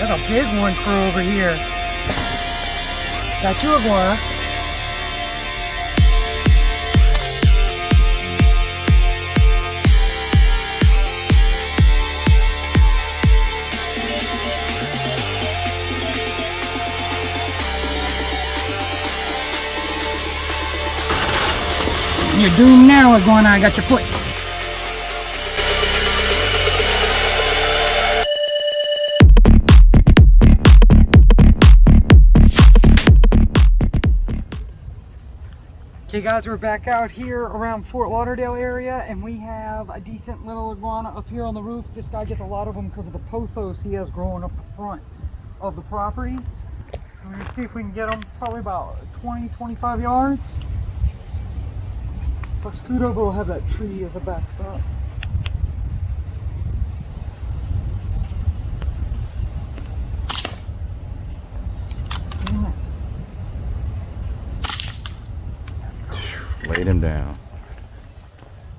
That's a big one for over here. Got you, Iguana. You're doomed now, Iguana. I got your foot. Okay guys, we're back out here around Fort Lauderdale area, and we have a decent little iguana up here on the roof. This guy gets a lot of them because of the pothos he has growing up the front of the property. So we're gonna see if we can get them probably about 20-25 yards. If I scoot over, we'll have that tree as a backstop. Laid him down.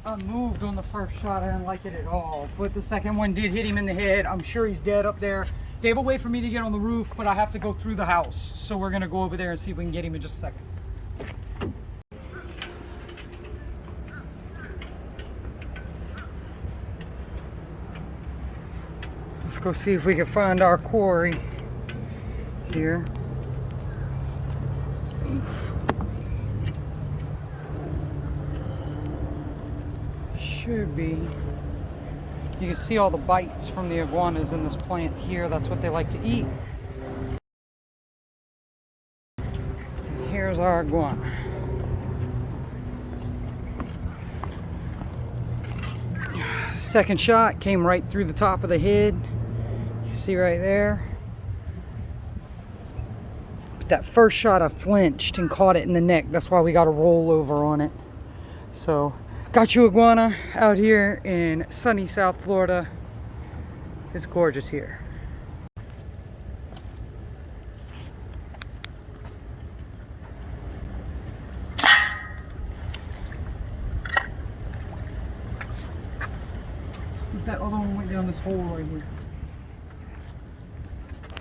I moved on the first shot. I didn't like it at all, but the second one did hit him in the head. I'm sure he's dead up there. They have a way for me to get on the roof, but I have to go through the house. So we're gonna go over there and see if we can get him in just a second. Let's go see if we can find our quarry here. Should be. You can see all the bites from the iguanas in this plant here. That's what they like to eat. And here's our iguana. Second shot came right through the top of the head. You see right there. But that first shot I flinched and caught it in the neck. That's why we got a rollover on it. So got you, iguana, out here in sunny South Florida. It's gorgeous here. That other one went down this hole right here.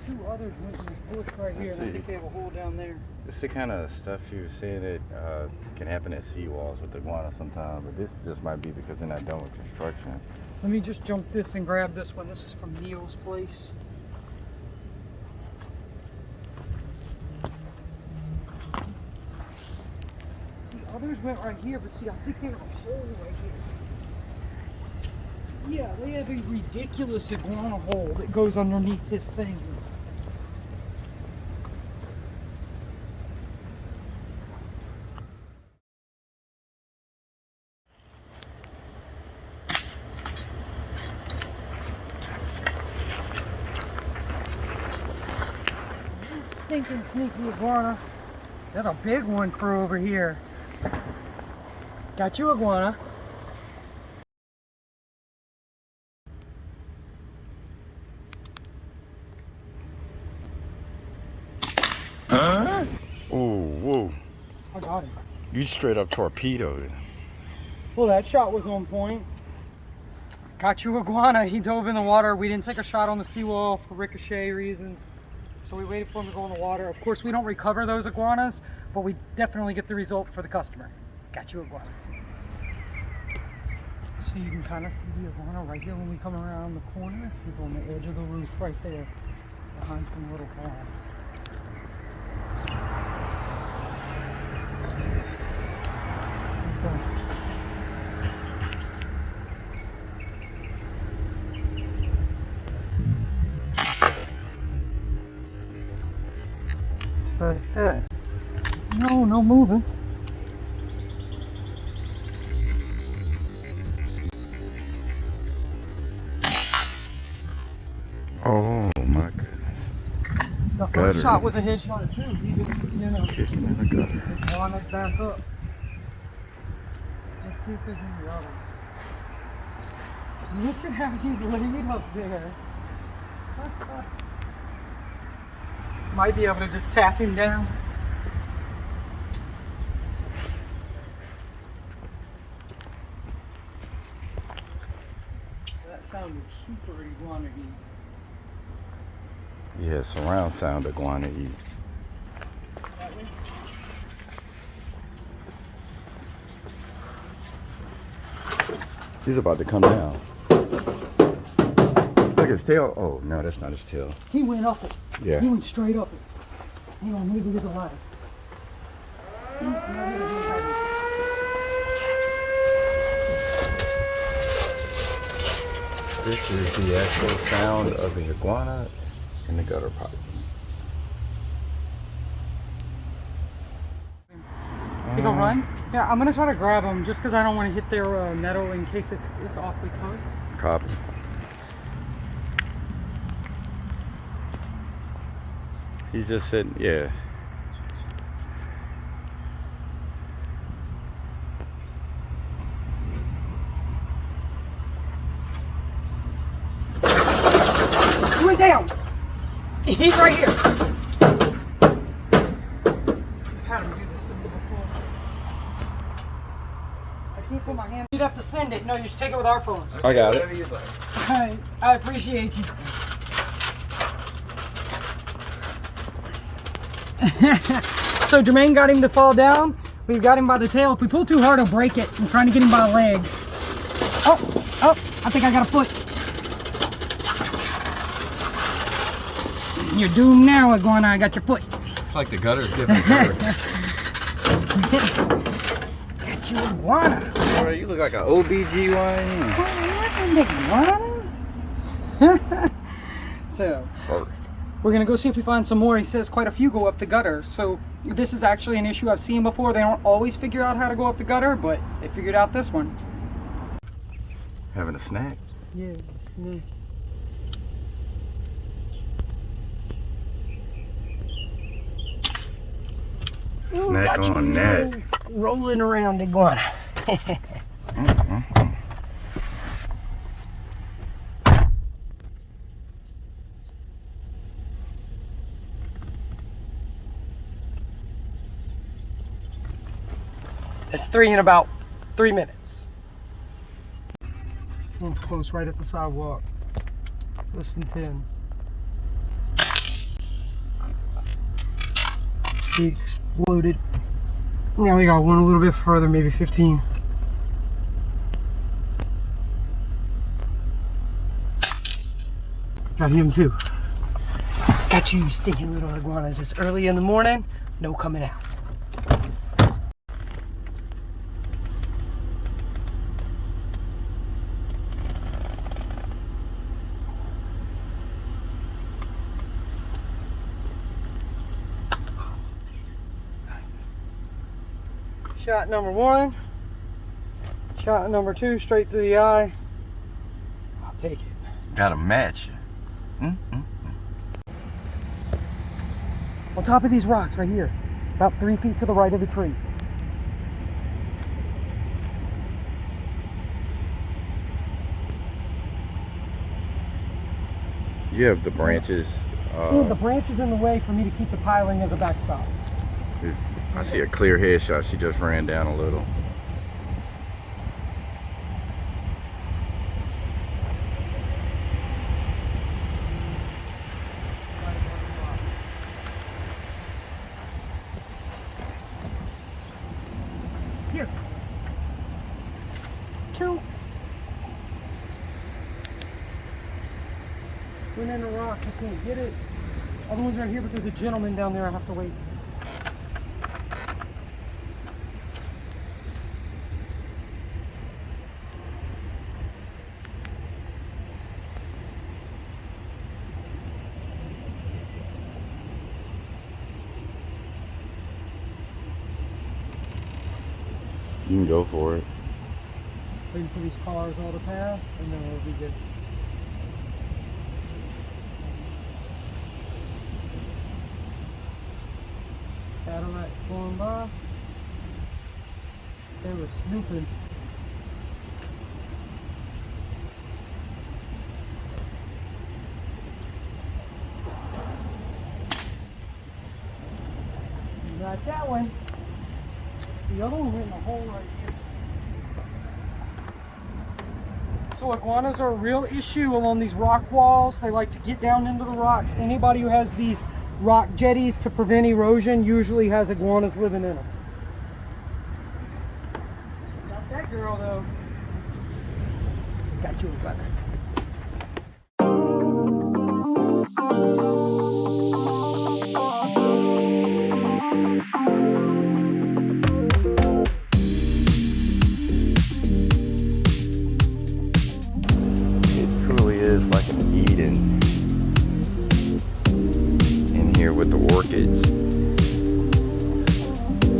Two others went in this bush right here, and I think they have a hole down there. This is the kind of stuff you were saying that can happen at seawalls with iguana sometimes, but this just might be because they're not done with construction. Let me just jump this and grab this one. This is from Neil's place. The others went right here, but see, I think they have a hole right here. Yeah, they have a ridiculous iguana hole that goes underneath this thing. Stinking sneaky iguana. That's a big one for over here. Got you, iguana. Huh? Oh, whoa. I got him. You straight up torpedoed it. Well, that shot was on point. Got you, iguana. He dove in the water. We didn't take a shot on the seawall for ricochet reasons. So we waited for him to go in the water. Of course, we don't recover those iguanas, but we definitely get the result for the customer. Got you, iguana. So you can kind of see the iguana right here when we come around the corner. He's on the edge of the roof right there, behind some little palms. Okay. But no moving. Oh my goodness. The first shot was a headshot too. He just, you know, kicked him in the gutter. On it back up. Let's see if there's any others. Look at how he's laid up there. Might be able to just tap him down. That sounded super iguana-y. Yeah, surround sound iguana eat. He's about to come down. Look at his tail. Oh, no, that's not his tail. He went up it. Yeah. He went straight up it. Hang on, let me go get the ladder. This is the actual sound of the iguana in the gutter pipe. You go run? Yeah, I'm gonna try to grab them just because I don't want to hit their metal in case it's awfully close. Copy. He's just sitting, yeah. He went down. He's right here. Had him do this to me before. I can't put my hand. You'd have to send it. No, you should take it with our phones. I got it. I appreciate you. So Jermaine got him to fall down. We've got him by the tail. If we pull too hard, he'll break it. I'm trying to get him by the leg. Oh, I think I got a foot. You're doomed now, Iguana. I got your foot. It's like the gutter's giving birth. Got you, Iguana. Boy, you look like an OBGYN. Iguana. So, Birth. we're gonna go see if we find some more. He says quite a few go up the gutter. So this is actually an issue I've seen before. They don't always figure out how to go up the gutter, but they figured out this one. Having a snack? Yeah, snack. Snack on that. Rolling around, Iguana. That's 3 in about 3 minutes. One's close, right at the sidewalk. Less than 10. He exploded. Now we got one a little bit further, maybe 15. Got him too. Got you, stinking little iguanas. It's early in the morning, no coming out. Shot number 1. Shot number 2, straight to the eye. I'll take it. Gotta match. On top of these rocks right here, about 3 feet to the right of the tree. You have the branches. The branch is in the way for me to keep the piling as a backstop. I see a clear headshot. She just ran down a little. Here. 2. Went in the rock. I can't get it. Other one's right here, but there's a gentleman down there. I have to wait. You can go for it. Waiting for these cars all to pass, and then we'll be good. Cadillac going by. They were snooping. Got that one. The other one went in the hole right here. So iguanas are a real issue along these rock walls. They like to get down into the rocks. Anybody who has these rock jetties to prevent erosion usually has iguanas living in them. Got that girl though. Got you, iguana. Like an Eden in here with the orchids.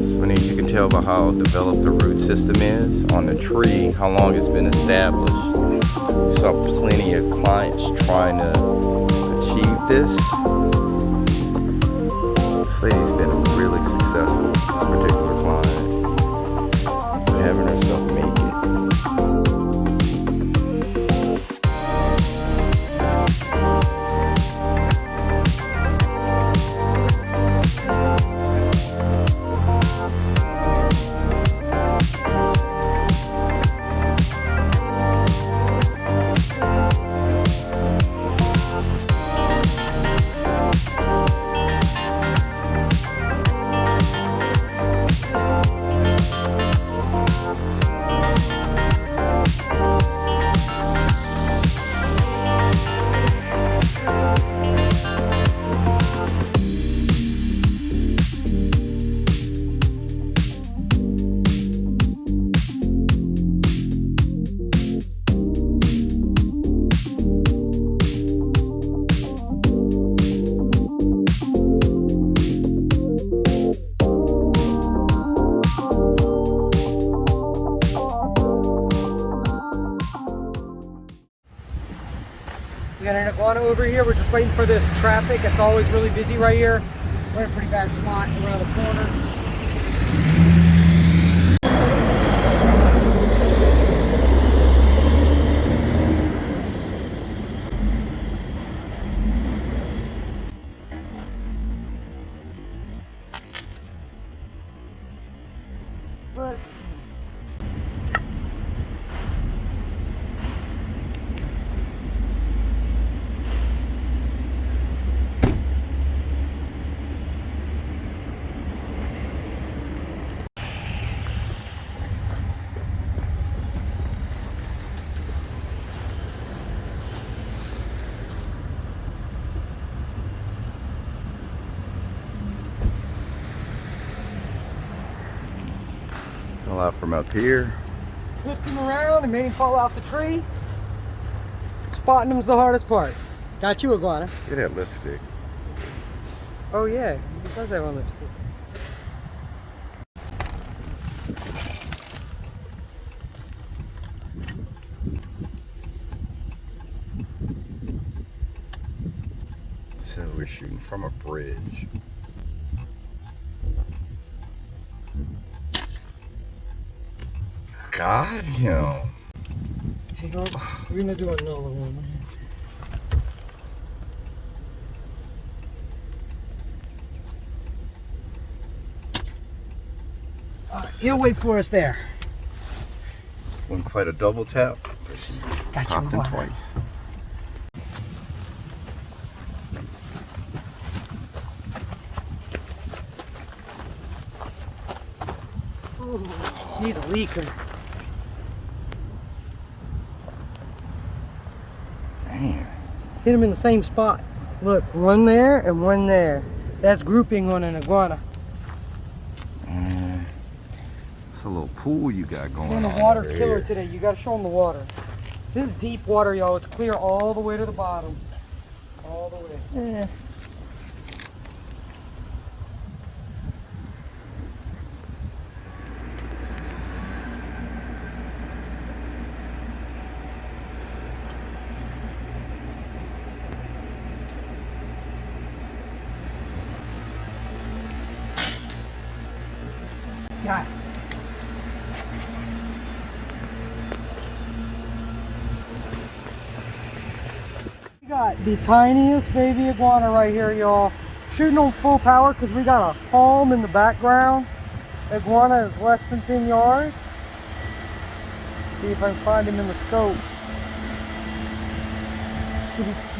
So you can tell by how developed the root system is on the tree, how long it's been established. Saw plenty of clients trying to achieve this. This lady's been really successful, this particular client, having herself make it. We got an iguana over here. We're just waiting for this traffic. It's always really busy right here. We're in a pretty bad spot around the corner. But Out from up here. flipped him around and made him fall off the tree. Spotting him's the hardest part. Got you, iguana. Look at that lipstick. Oh yeah, he does have on lipstick. So we're shooting from a bridge. Got him. Hang on. We're gonna do another one. He'll wait for us there. Wasn't quite a double tap, but she popped him twice. Ooh, he's a leaker. Man. Hit him in the same spot. Look, one there and one there. That's grouping on an iguana. It's a little pool you got going on. And the water's killer today. You gotta show them the water. This is deep water, y'all. It's clear all the way to the bottom. All the way. Yeah. Got it. We got the tiniest baby iguana right here, y'all. Shooting on full power because we got a palm in the background. Iguana is less than 10 yards. See if I can find him in the scope.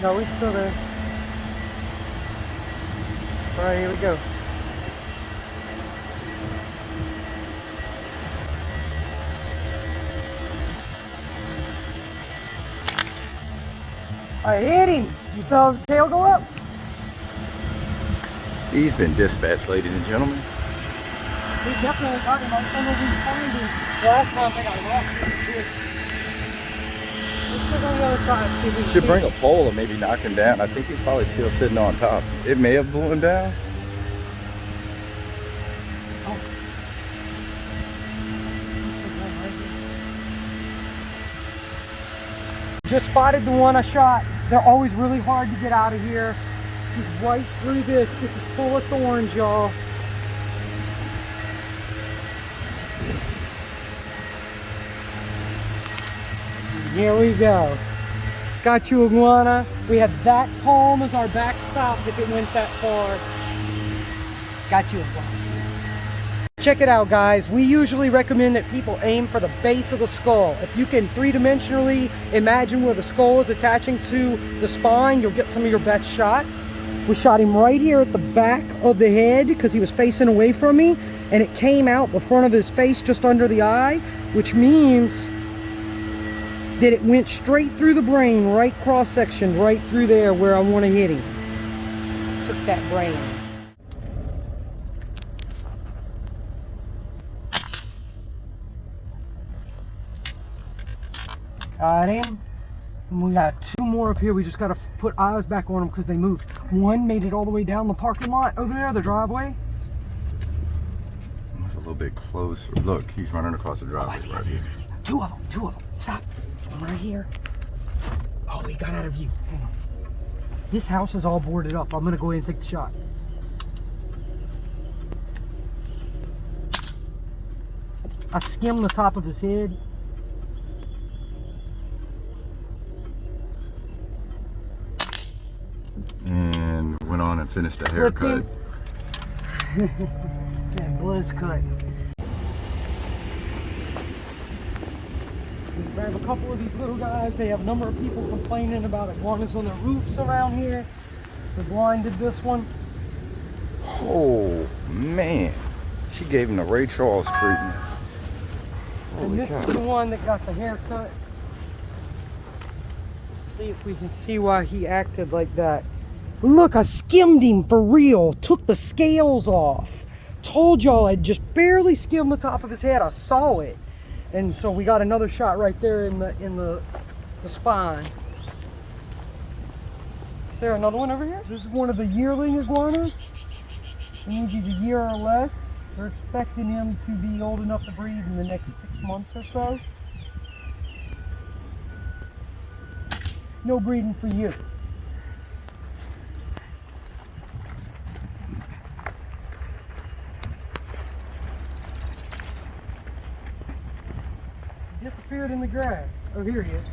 No, he's still there. All right, here we go. I hit him. You saw the tail go up? He's been dispatched, ladies and gentlemen. We definitely talking about some of these findings. Last time I got lost. Let's look on the other side. See if we Should see bring a pole and maybe knock him down. I think he's probably still sitting on top. It may have blew him down. Oh. Just spotted the one I shot. They're always really hard to get out of here. He's right through this. This is full of thorns, y'all. Here we go. Got you, Iguana. We had that palm as our backstop if it went that far. Got you, Iguana. Check it out, guys. We usually recommend that people aim for the base of the skull. If you can three-dimensionally imagine where the skull is attaching to the spine, you'll get some of your best shots. We shot him right here at the back of the head because he was facing away from me, and it came out the front of his face just under the eye, which means that it went straight through the brain, right cross-section, right through there where I want to hit him. Took that brain. Got him. And we got two more up here. We just got to put eyes back on them because they moved. One made it all the way down the parking lot over there, the driveway. That's a little bit closer. Look, he's running across the driveway. I see. Two of them. Stop. One right here. Oh, he got out of view. Hang on. This house is all boarded up. I'm going to go ahead and take the shot. I skimmed the top of his head. And went on and finished the haircut. Yeah, buzz cut. We grab a couple of these little guys. They have a number of people complaining about iguanas on their roofs around here. The blind did this one. Oh man, she gave him the Ray Charles treatment. And this is the one that got the haircut. Let's see if we can see why he acted like that. Look, I skimmed him for real. Took the scales off. Told y'all I just barely skimmed the top of his head. I saw it. And so we got another shot right there in the spine. Is there another one over here? This is one of the yearling iguanas. I think he's a year or less. We're expecting him to be old enough to breed in the next 6 months or so. No breeding for you. Disappeared in the grass. Oh, here he is.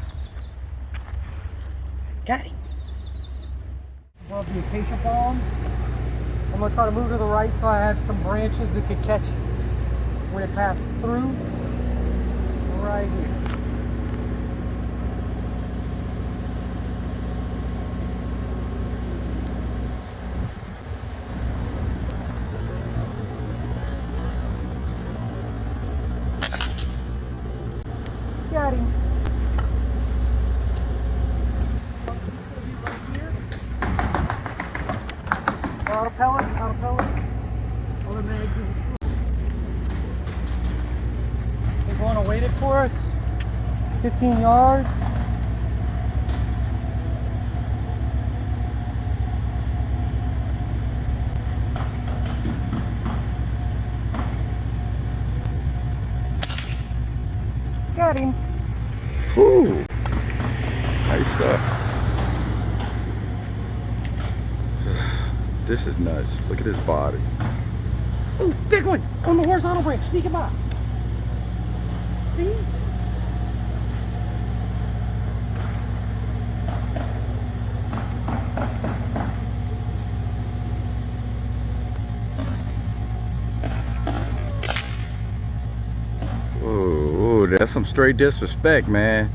Got him. Above the acacia palms. I'm going to try to move to the right so I have some branches that could catch it when it passes through. Right here. Got him. Out of pellets. All the mags in the truck. They're going to wait it for us. 15 yards. Got him. Ooh, nice stuff. This is nuts. Look at his body. Ooh, big one on the horizontal branch. Sneak him out. See? Ooh, that's some straight disrespect, man.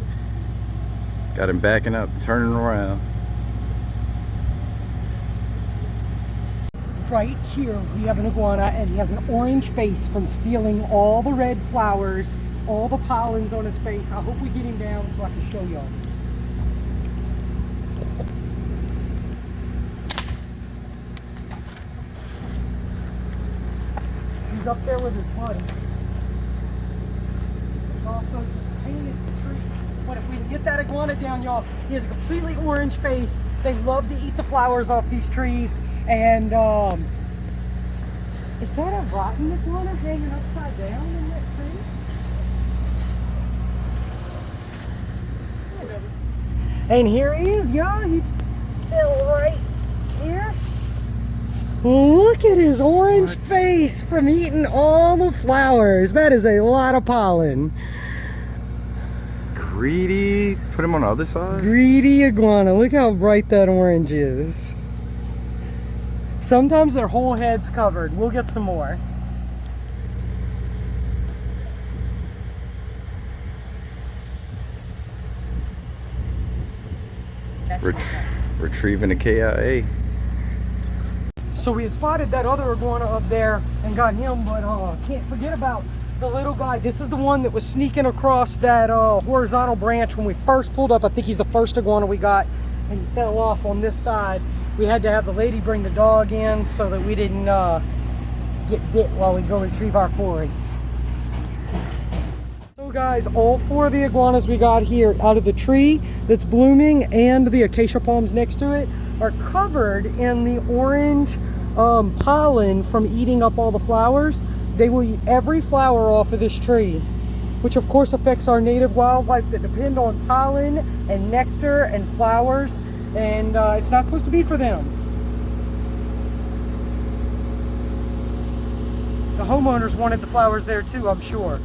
Got him backing up, turning around. right here we have an iguana, and he has an orange face from stealing all the red flowers, all the pollens on his face. I hope we get him down so I can show y'all. He's up there with his buddy. He's also just hanging at the tree. But if we can get that iguana down, y'all, he has a completely orange face. They love to eat the flowers off these trees. And is that a rotten iguana hanging upside down in that tree? And here he is, y'all. He fell right here. Look at his orange face from eating all the flowers. That is a lot of pollen. Greedy. Put him on the other side. Greedy iguana. Look how bright that orange is. Sometimes their whole head's covered. We'll get some more. Retrieving the KIA. So we had spotted that other iguana up there and got him, but can't forget about the little guy. This is the one that was sneaking across that horizontal branch when we first pulled up. I think he's the first iguana we got, and he fell off on this side. We had to have the lady bring the dog in so that we didn't get bit while we go retrieve our quarry. So guys, all 4 of the iguanas we got here out of the tree that's blooming and the acacia palms next to it are covered in the orange pollen from eating up all the flowers. They will eat every flower off of this tree, which of course affects our native wildlife that depend on pollen and nectar and flowers, and it's not supposed to be for them. The homeowners wanted the flowers there too, I'm sure.